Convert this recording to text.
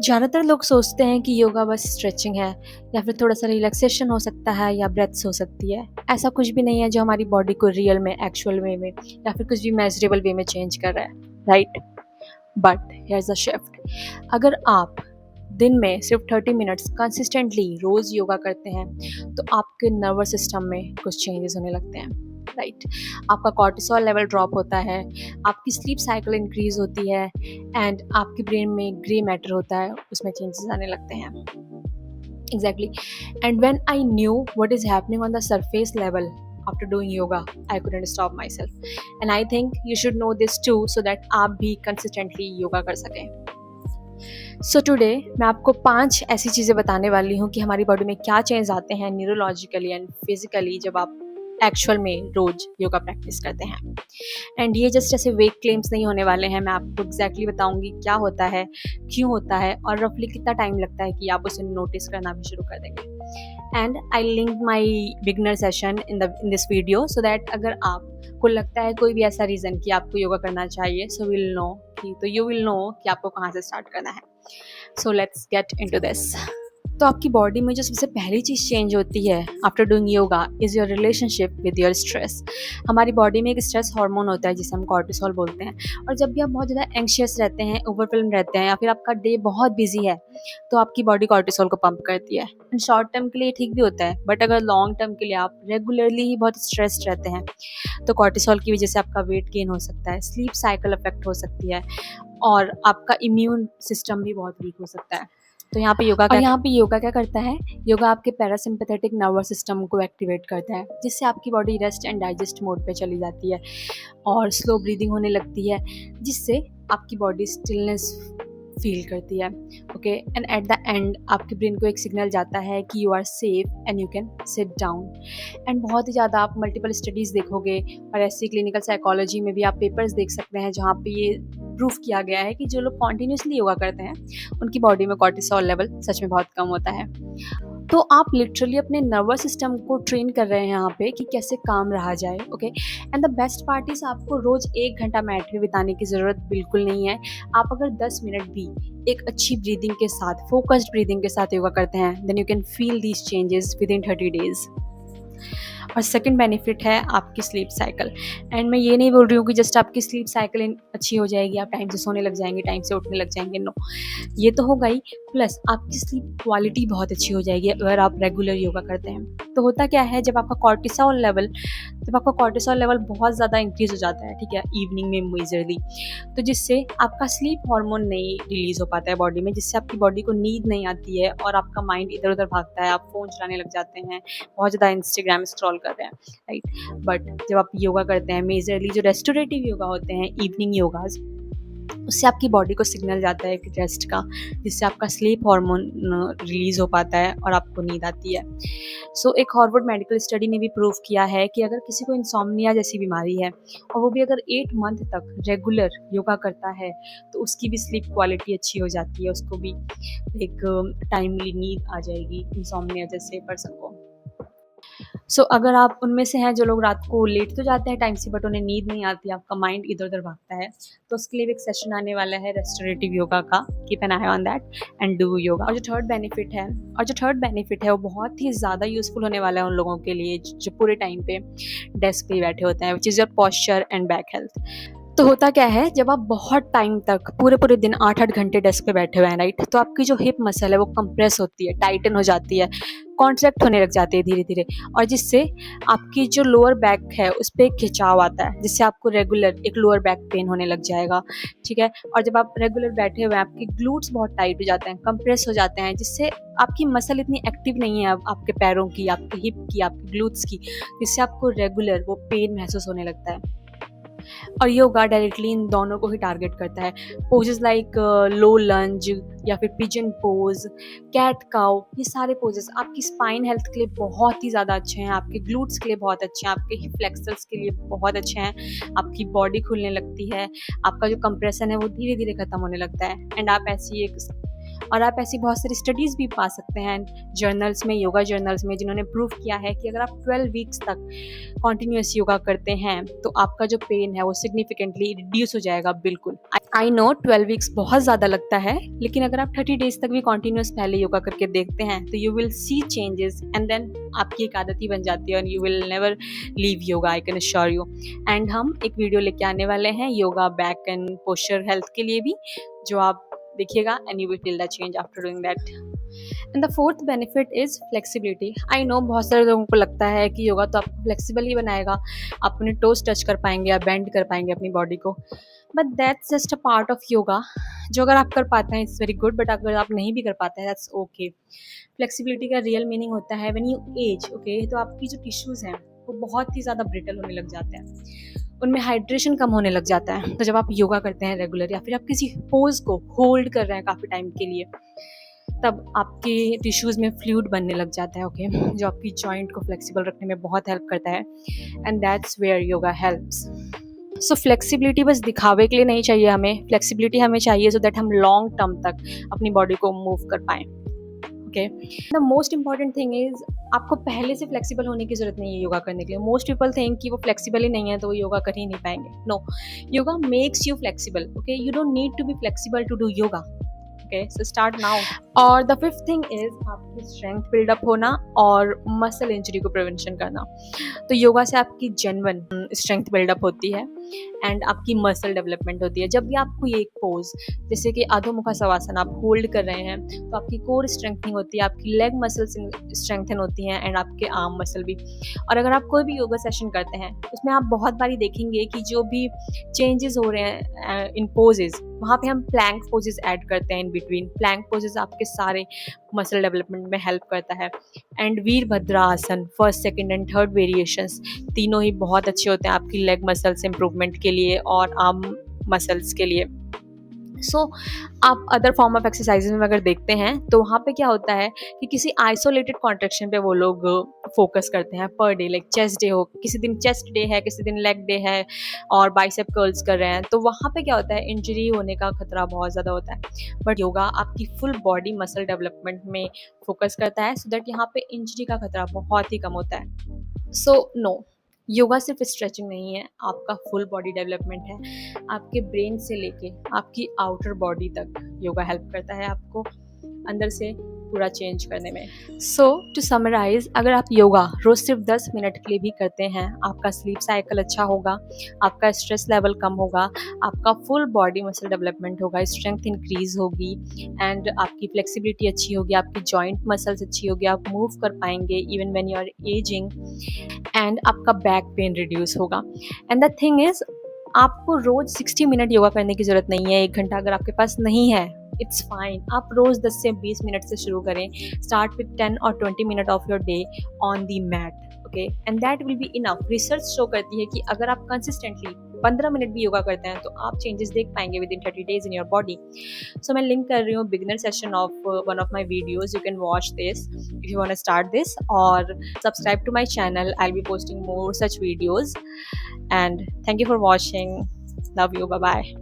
ज़्यादातर लोग सोचते हैं कि योगा बस स्ट्रेचिंग है या फिर थोड़ा-सा रिलैक्सेशन हो सकता है या ब्रेथ्स हो सकती है। ऐसा कुछ भी नहीं है जो हमारी बॉडी को रियल में, एक्चुअल वे में या फिर कुछ भी मेज़रेबल वे में चेंज कर रहा है, right? But here is the shift. अगर आप दिन में सिर्फ 30 मिनट्स कंसिस्टेंटली रोज़ योगा करते हैं, तो आपके नर्वस सिस्टम में कुछ चेंजेस होने लगते हैं, राइट? आपका कॉर्टिसोल लेवल ड्रॉप होता है, आपकी स्लीप साइकिल इंक्रीज़ होती है एंड आपके ब्रेन में ग्रे मैटर होता है, उसमें चेंजेस आने लगते हैं। Exactly. And when I knew what is happening on the surface level after doing yoga, I couldn't stop myself. And I think you should know this too so that आप भी consistently yoga कर सकें. So today मैं आपको 5 ऐसी चीज़ें बताने वाली हूँ कि हमारी बॉडी में क्या चेंज आते हैं न्यूरोलॉजिकली एंड फिजिकली जब आप एक्चुअल में रोज योगा प्रैक्टिस करते हैं। एंड ये जस्ट ऐसे वेक क्लेम्स नहीं होने वाले हैं। मैं आपको एग्जैक्टली बताऊंगी क्या होता है, क्यों होता है और रफली कितना टाइम लगता है कि आप उसे नोटिस करना भी शुरू कर देंगे। And I link my beginner session in this video so that अगर आपको लगता है कोई भी ऐसा रीज़न कि आपको योगा करना चाहिए, तो यू विल नो कि आपको कहाँ से स्टार्ट करना है। So let's get into this. तो आपकी बॉडी में जो सबसे पहली चीज़ चेंज होती है after doing yoga is your relationship with your stress. हमारी बॉडी में एक स्ट्रेस हार्मोन होता है जिसे हम कॉर्टिसोल बोलते हैं, और जब भी आप बहुत ज़्यादा एंग्शियस रहते हैं, ओवरवेल्म रहते हैं या फिर आपका डे बहुत बिजी है, तो आपकी बॉडी कॉर्टिसोल को पंप करती है। एंड शॉर्ट टर्म के लिए ठीक भी होता है, बट अगर लॉन्ग टर्म के लिए आप रेगुलरली ही बहुत स्ट्रेस्ड रहते हैं, तो कॉर्टिसोल की वजह से आपका वेट गेन हो सकता है, स्लीप साइकिल अफेक्ट हो सकती है और आपका इम्यून सिस्टम भी बहुत वीक हो सकता है। तो यहाँ पे योगा क्या करता है? योगा आपके पैरासिम्पैथेटिक नर्वस सिस्टम को एक्टिवेट करता है, जिससे आपकी body rest and digest mode पे चली जाती है और स्लो ब्रीदिंग होने लगती है, जिससे आपकी बॉडी स्टिलनेस फील करती है। Okay, and at the end आपके ब्रेन को एक सिग्नल जाता है कि you are safe and you can sit down. And बहुत ही ज़्यादा आप मल्टीपल स्टडीज़ देखोगे और ऐसी क्लिनिकल साइकोलॉजी में भी आप पेपर्स देख सकते हैं जहाँ पे ये प्रूफ किया गया है कि जो लोग कॉन्टीन्यूसली योगा करते हैं उनकी बॉडी में कॉर्टिसोल लेवल सच में बहुत कम होता है। तो आप लिटरली अपने नर्वस सिस्टम को ट्रेन कर रहे हैं यहाँ पे कि कैसे काम रहा जाए। Okay, and the best part is आपको रोज 1 घंटा मैट पे बिताने की ज़रूरत बिल्कुल नहीं है। आप अगर 10 मिनट भी एक अच्छी ब्रीदिंग के साथ, फोकस्ड ब्रीदिंग के साथ योगा करते हैं, then you can feel these changes within 30 days. और सेकंड बेनिफिट है आपकी स्लीप साइकिल। एंड मैं ये नहीं बोल रही हूँ कि जस्ट आपकी स्लीप साइकिल अच्छी हो जाएगी, आप टाइम से सोने लग जाएंगे, टाइम से उठने लग जाएंगे। नो, ये तो होगा ही, प्लस आपकी स्लीप क्वालिटी बहुत अच्छी हो जाएगी अगर आप रेगुलर योगा करते हैं। तो होता क्या है, जब आपका कॉर्टिसोल लेवल बहुत ज़्यादा इंक्रीज हो जाता है, ठीक है, इवनिंग में मेजरली, तो जिससे आपका स्लीप हार्मोन नहीं रिलीज हो पाता है बॉडी में, जिससे आपकी बॉडी को नींद नहीं आती है और आपका माइंड इधर उधर भागता है, आप फ़ोन चलाने लग जाते हैं, बहुत ज़्यादा इंस्टाग्राम स्क्रॉल कर रहे हैं, राइट। बट जब आप योगा करते हैं, मेजरली जो रेस्टोरेटिव योगा होते हैं, इवनिंग योगाज, उससे आपकी बॉडी को सिग्नल जाता है कि रेस्ट का, जिससे आपका स्लीप हार्मोन रिलीज हो पाता है और आपको नींद आती है। सो एक हार्वर्ड मेडिकल स्टडी ने भी प्रूव किया है कि अगर किसी को इंसोम्निया जैसी बीमारी है और वो भी अगर 8 मंथ तक रेगुलर योगा करता है, तो उसकी भी स्लीप क्वालिटी अच्छी हो जाती है, उसको भी एक टाइमली नींद आ जाएगी इंसोम्निया जैसे पर्सन को। सो अगर आप उनमें से हैं जो लोग रात को लेट तो जाते हैं टाइम से, बट उन्हें नींद नहीं आती, आपका माइंड इधर उधर भागता है, तो उसके लिए भी एक सेशन आने वाला है रेस्टोरेटिव योगा का। Keep an I on that and do yoga. और जो थर्ड बेनिफिट है वो बहुत ही ज़्यादा यूजफुल होने वाला है उन लोगों के लिए जो पूरे टाइम पे डेस्क पे बैठे होते हैं, which is your posture and back health. तो होता क्या है, जब आप बहुत टाइम तक पूरे दिन 8-8 घंटे डेस्क पे बैठे हुए हैं, राइट, तो आपकी जो हिप मसल है वो कंप्रेस होती है, टाइटन हो जाती है, कॉन्ट्रैक्ट होने लग जाती है धीरे धीरे, और जिससे आपकी जो लोअर बैक है उस पर एक खिंचाव आता है, जिससे आपको रेगुलर एक लोअर बैक पेन होने लग जाएगा, ठीक है। और जब आप रेगुलर बैठे हुए हैं, आपके ग्लूट्स बहुत टाइट हो जाते हैं, कंप्रेस हो जाते हैं, जिससे आपकी मसल इतनी एक्टिव नहीं है आपके पैरों की, आपके हिप की, आपके ग्लूट्स की, जिससे आपको रेगुलर वो पेन महसूस होने लगता है। और योगा डायरेक्टली इन दोनों को ही टारगेट करता है। पोजेस लाइक लो लंज या फिर पिजन पोज, कैट काउ, ये सारे पोजेस आपकी स्पाइन हेल्थ के लिए बहुत ही ज़्यादा अच्छे हैं, आपके ग्लूट्स के लिए बहुत अच्छे हैं, आपके हिप फ्लेक्सर्स के लिए बहुत अच्छे हैं, आपकी बॉडी खुलने लगती है, आपका जो कंप्रेशन है वो धीरे धीरे खत्म होने लगता है, एंड आप ऐसी एक और आप ऐसी बहुत सारी स्टडीज़ भी पा सकते हैं जर्नल्स में, योगा जर्नल्स में, जिन्होंने प्रूव किया है कि अगर आप 12 वीक्स तक कॉन्टिन्यूस योगा करते हैं तो आपका जो पेन है वो सिग्निफिकेंटली रिड्यूस हो जाएगा। बिल्कुल, आई नो 12 वीक्स बहुत ज़्यादा लगता है, लेकिन अगर आप 30 डेज तक भी कॉन्टिन्यूस पहले योगा करके देखते हैं तो you will see changes and then आपकी एक आदत ही बन जाती है और you will never leave yoga, I can assure you. And हम एक वीडियो लेके आने वाले हैं yoga back and posture health के लिए भी, जो आप देखिएगा and you will feel the change after doing that. And the fourth benefit is flexibility. I know बहुत सारे लोगों को लगता है कि योगा तो आपको फ्लेक्सिबल ही बनाएगा, आप अपने टोस टच कर पाएंगे या बेंड कर पाएंगे अपनी बॉडी को, but that's just a part of yoga. जो अगर आप कर पाते हैं इट्स वेरी गुड, बट अगर आप नहीं भी कर पाते हैं दैट्स ओके। फ्लेक्सिबिलिटी का रियल मीनिंग होता है व्हेन यू एज, ओके, तो आपकी जो टिश्यूज़ हैं वो बहुत ही ज़्यादा ब्रिटल होने लग जाते हैं, उनमें हाइड्रेशन कम होने लग जाता है। तो जब आप योगा करते हैं रेगुलर या फिर आप किसी पोज को होल्ड कर रहे हैं काफ़ी टाइम के लिए, तब आपके टिश्यूज़ में फ्लूइड बनने लग जाता है, ओके, जो आपकी जॉइंट को फ्लेक्सिबल रखने में बहुत हेल्प करता है and that's where yoga helps. So flexibility बस दिखावे के लिए नहीं चाहिए हमें, फ्लेक्सिबिलिटी हमें चाहिए सो दैट हम लॉन्ग टर्म तक अपनी बॉडी को मूव कर पाएँ, okay. The most important thing is आपको पहले से फ्लेक्सिबल होने की ज़रूरत नहीं है योगा करने के लिए। मोस्ट पीपल थिंक कि वो फ्लेक्सिबल ही नहीं है तो वो योगा कर ही नहीं पाएंगे। No, yoga makes you flexible, okay, you don't need to be flexible to do yoga, okay, so start now. और द फिफ्थ थिंग इज आपकी स्ट्रेंथ बिल्डअप होना और मसल इंजरी को प्रिवेंशन करना। तो योगा से आपकी जेन्युइन स्ट्रेंथ बिल्डअप होती है एंड आपकी मसल डेवलपमेंट होती है। जब भी आपको ये एक पोज जैसे कि अधो मुखा सवासन आप होल्ड कर रहे हैं तो आपकी कोर स्ट्रेंथनिंग होती है, आपकी लेग मसल स्ट्रेंथन होती हैं एंड आपके आर्म मसल भी। और अगर आप कोई भी योगा सेशन करते हैं उसमें आप बहुत बारी देखेंगे कि जो भी चेंजेस हो रहे हैं इन पोजेज, वहाँ पे हम प्लैंक पोजेज ऐड करते हैं इन बिटवीन। प्लैंक पोजेज आपके सारे मसल डेवलपमेंट में हेल्प करता है। And Virabhadrasana first, second and third variations तीनों ही बहुत अच्छे होते हैं आपकी लेग मसल्स इंप्रूवमेंट के लिए और आर्म मसल्स के लिए। सो आप अदर फॉर्म ऑफ एक्सरसाइजेज में अगर देखते हैं तो वहाँ पे क्या होता है कि किसी आइसोलेटेड कॉन्ट्रैक्शन पे वो लोग फोकस करते हैं per day, like chest day हो, किसी दिन चेस्ट डे है, किसी दिन लेग डे है और बाइसेप कर्ल्स कर रहे हैं, तो वहाँ पे क्या होता है इंजरी होने का खतरा बहुत ज़्यादा होता है। बट योगा आपकी फुल बॉडी मसल डेवलपमेंट में फोकस करता है सो दैट यहाँ पे इंजरी का खतरा बहुत ही कम होता है। सो नो, योगा सिर्फ स्ट्रेचिंग नहीं है, आपका फुल बॉडी डेवलपमेंट है। आपके ब्रेन से लेके आपकी आउटर बॉडी तक योगा हेल्प करता है आपको अंदर से पूरा चेंज करने में। सो टू समराइज, अगर आप योगा रोज सिर्फ 10 मिनट के लिए भी करते हैं, आपका स्लीप साइकिल अच्छा होगा, आपका स्ट्रेस लेवल कम होगा, आपका फुल बॉडी मसल डेवलपमेंट होगा, स्ट्रेंथ इंक्रीज होगी एंड आपकी फ्लेक्सिबिलिटी अच्छी होगी, आपकी जॉइंट मसल्स अच्छी होगी, आप मूव कर पाएंगे even when you are ageing and आपका बैक पेन रिड्यूस होगा। एंड द थिंग इज आपको रोज 60 मिनट योगा करने की जरूरत नहीं है। 1 घंटा अगर आपके पास नहीं है इट्स फाइन, आप रोज 10 से 20 मिनट से शुरू करें। स्टार्ट विद 10 और 20 minute of your day on the mat, okay, and that will be enough. Research show करती है कि अगर आप कंसिस्टेंटली 15 मिनट भी योगा करते हैं तो आप चेंजेस देख पाएंगे within 30 days in your body. So मैं लिंक कर रही हूँ beginner session of one of my videos, you can watch this if you want to start this, और subscribe to my channel, I will be posting more such videos and thank you for watching. Love you, bye bye.